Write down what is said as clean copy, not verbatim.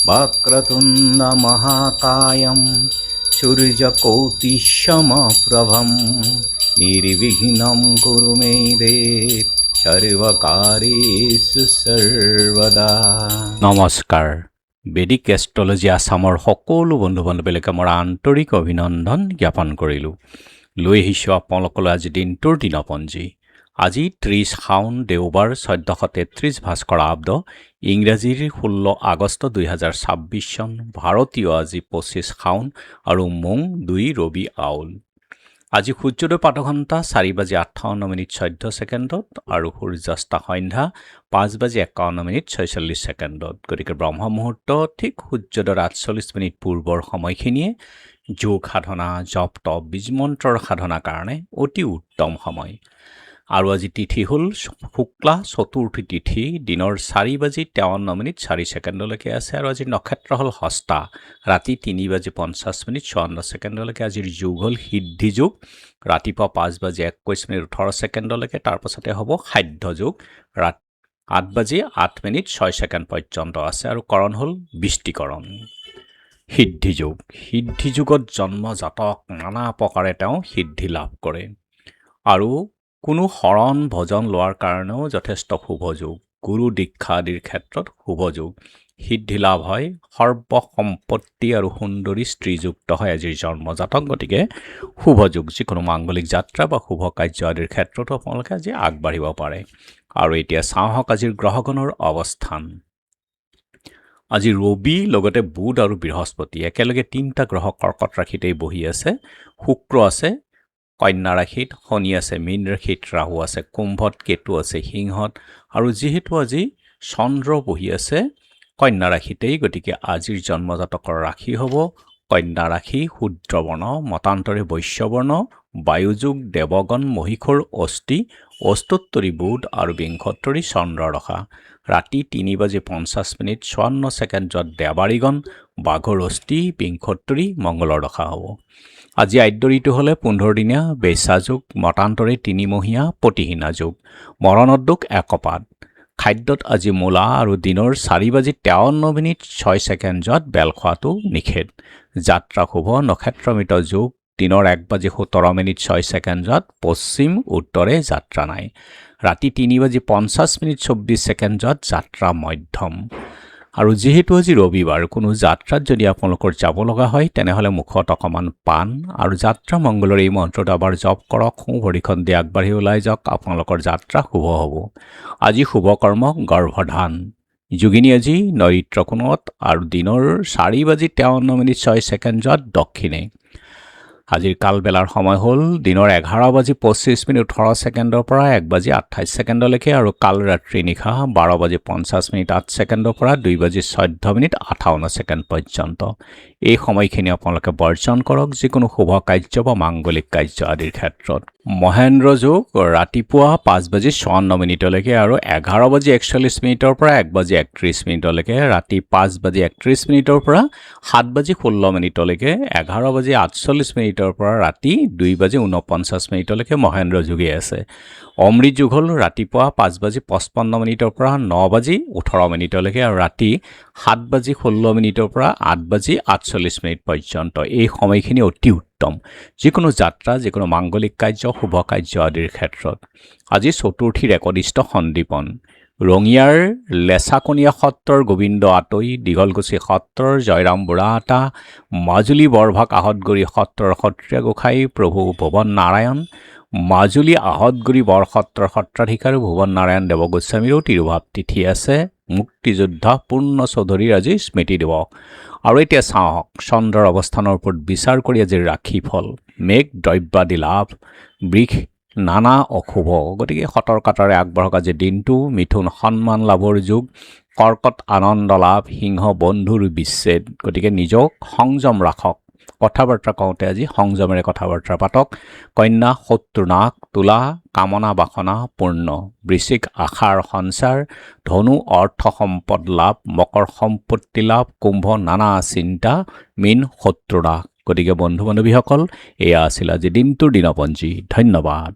वक्रतुण्ड महाकायं सूर्यकोटिसमप्रभं निर्विघ्नं कुरु मे देव सर्वकार्येषु सर्वदा। নমস্কাৰ। বেদিক এষ্ট্ৰলজি আছামৰ সকলো বন্ধু বান্ধৱীলৈকে মোৰ আন্তৰিক অভিনন্দন জ্ঞাপন কৰিলোঁ। লৈ আহিছোঁ আপোনালোকলৈ আজি দিনটোৰ দিনপঞ্জী। আজি 30 শাওন দেওবাৰ 1433 ভাস্কৰাব্দ, ইংৰাজীৰ 16 আগষ্ট 2026 চন, ভাৰতীয় আজি 25 শাওন আৰু মোং 2 ৰবি আউল। আজি সূৰ্যোদয় 5 ঘণ্টা 4:58:14 আৰু সূৰ্যাস্ত সন্ধ্যা 5:51:46। গতিকে ব্ৰহ্ম মুহূৰ্ত ঠিক সূৰ্যোদয়ৰ 48 মিনিট পূৰ্বৰ সময়খিনিয়ে যোগ সাধনা, জপ তপ, বীজমন্ত্ৰৰ সাধনাৰ কাৰণে অতি উত্তম সময়। আৰু আজি তিথি হ'ল শুক্লা চতুৰ্থী তিথি, দিনৰ 4:53:04 আছে। আৰু আজিৰ নক্ষত্ৰ হ'ল হস্তা, ৰাতি 3:50:54 আজিৰ যোগ হ'ল সিদ্ধি যোগ, ৰাতিপুৱা 5:21:18 তাৰপাছতে হ'ব সাধ্য যোগ, 8:08:06 পৰ্যন্ত আছে। আৰু কৰণ হ'ল বৃষ্টিকৰণ। সিদ্ধি যোগ, সিদ্ধি যুগত জন্ম জাতক নানা প্ৰকাৰে তেওঁ সিদ্ধি লাভ কৰে। আৰু কোনো শৰণ ভজন লোৱাৰ কাৰণেও যথেষ্ট শুভ যোগ, গুৰু দীক্ষা আদিৰ ক্ষেত্ৰত শুভ যোগ, সিদ্ধি লাভ হয়, সৰ্বসম্পত্তি আৰু সুন্দৰী স্ত্ৰীযুক্ত হয় আজিৰ জন্মজাতক। গতিকে শুভ যোগ, যিকোনো মাংগলিক যাত্ৰা বা শুভ কাৰ্য আদিৰ ক্ষেত্ৰতো আপোনালোকে আজি আগবাঢ়িব পাৰে। আৰু এতিয়া চাওঁহক আজিৰ গ্ৰহগণৰ অৱস্থান। আজি ৰবি লগতে বুধ আৰু বৃহস্পতি একেলগে 3টা গ্ৰহ কৰ্কট ৰাশিতেই বহি আছে। শুক্ৰ আছে কন্যা ৰাশিত, শনি আছে মীন ৰাশিত, ৰাহু আছে কুম্ভত, কেতু আছে সিংহত। আৰু যিহেতু আজি চন্দ্ৰ বহি আছে কন্যা ৰাশিতেই, গতিকে আজিৰ জন্মজাতকৰ ৰাশি হ'ব কন্যা ৰাশি, শূদ্ৰবৰ্ণ, মতান্তৰে বৈশ্যবৰ্ণ, বায়ুযোগ, দেৱগণ, মহীশূৰ, অস্থি, অষ্টোত্তৰী বুধ আৰু বিংশোত্তৰী চন্দ্ৰ দশা। ৰাতি 3:50:54 দেৱাৰীগণ, বাঘৰ অস্থি, বিংশোত্তৰী মংগলৰ দশা হ'ব। আজি আদ্য ঋতু হ'লে 15 দিনীয়া বেচা যোগ, মতান্তৰে 3 মহীয়া প্ৰতিহীনা যোগ, মৰণোদ্যোগ একপাত। খাদ্যত আজি মূলা আৰু দিনৰ 4:53:06 বেল খোৱাটো নিষেধ। যাত্ৰা শুভ, নক্ষত্ৰমৃত যোগ, দিনৰ 1:17:06 পশ্চিম উত্তৰে যাত্ৰা নাই। ৰাতি 3:50:24 যাত্ৰা মধ্যম। আৰু যিহেতু আজি ৰবিবাৰ, কোনো যাত্ৰাত যদি আপোনালোকৰ যাব লগা হয় তেনেহ'লে মুখত অকণমান পাণ আৰু যাত্ৰা মংগলৰ এই মন্ত্ৰটো এবাৰ জপ কৰক, সোঁ ভৰিখন দি আগবাঢ়ি ওলাই যাওক, আপোনালোকৰ যাত্ৰা শুভ হ'ব। আজি শুভ কৰ্ম গৰ্ভধান। যোগিনী আজি নৈৰিত্ৰ কোণত আৰু দিনৰ 4:53:06 দক্ষিণে। আজিৰ কালবেলাৰ সময় হ'ল দিনৰ 11:25:18 পৰা 1:28 আৰু কাল ৰাত্ৰি নিশা 12:50:08 পৰা 2:14:58 পৰ্যন্ত। এই সময়খিনি আপোনালোকে বৰ্জন কৰক যিকোনো শুভ কাৰ্য বা মাংগলিক কাৰ্য আদিৰ ক্ষেত্ৰত। মহেন্দ্ৰ যোগ ৰাতিপুৱা 5:54 আৰু 11:41 পৰা 1:31 ৰাতি 5:31 পৰা 7:16 11:48 পৰা ৰাতি 2:49 মহেন্দ্ৰ যোগে আছে। অমৃত যোগ হ'ল ৰাতিপুৱা 5:55 পৰা 9:18 আৰু ৰাতি 7:16 পৰা 8:48 পৰ্যন্ত। এই সময়খিনি অতি উত্তম যিকোনো যাত্ৰা, যিকোনো মাংগলিক কাৰ্য, শুভ কাৰ্য আদিৰ ক্ষেত্ৰত। আজি চতুৰ্থীৰ একনিষ্ঠ সন্দীপন। ৰঙিয়াৰ লেচাকণীয়া সত্ৰৰ গোবিন্দ আতৈ, দীঘলকুছি সত্ৰৰ জয়ৰাম বুঢ়াআটা, মাজুলী বৰভাগ আহতগুৰি সত্ৰৰ সত্ৰীয়া গোসাঁই প্ৰভু ভুৱন নাৰায়ণ, মাজুলী আহতগুৰি বৰসত্ৰৰ সত্ৰাধিকাৰ ভুৱন নাৰায়ণ দেৱগোস্বামীৰো তিৰুভাৱ তিথি আছে। মুক্তিযোদ্ধা পূৰ্ণ চৌধুৰীৰ আজি স্মৃতি দিৱস। আৰু এতিয়া চাওঁক চন্দ্ৰৰ অৱস্থানৰ ওপৰত বিচাৰ কৰি আজিৰ ৰাশিফল। মেঘ দ্ৰব্যাদি লাভ, বৃষ নানা অশুভ, গতিকে সতৰ্কতাৰে আগবাঢ়ক আজিৰ দিনটো। মিথুন সন্মান লাভৰ যুগ, কৰ্কট আনন্দ লাভ, সিংহ বন্ধুৰ বিচ্ছেদ, গতিকে নিজক সংযম ৰাখক। কথা বাৰ্তা কওঁতে আজি সংযমেৰে কথা বাৰ্তা পাতক। কন্যা শত্ৰুনাশ, তুলা কামনা বাসনা পূৰ্ণ, বৃশ্চিক আশাৰ সঞ্চাৰ, ধনু অৰ্থ সম্পদ লাভ, মকৰ সম্পত্তি লাভ, কুম্ভ নানা চিন্তা, মীন শত্ৰুনাশ। গতিকে বন্ধু বান্ধৱীসকল, এয়া আছিল আজি দিনটোৰ দিনপঞ্জী। ধন্যবাদ।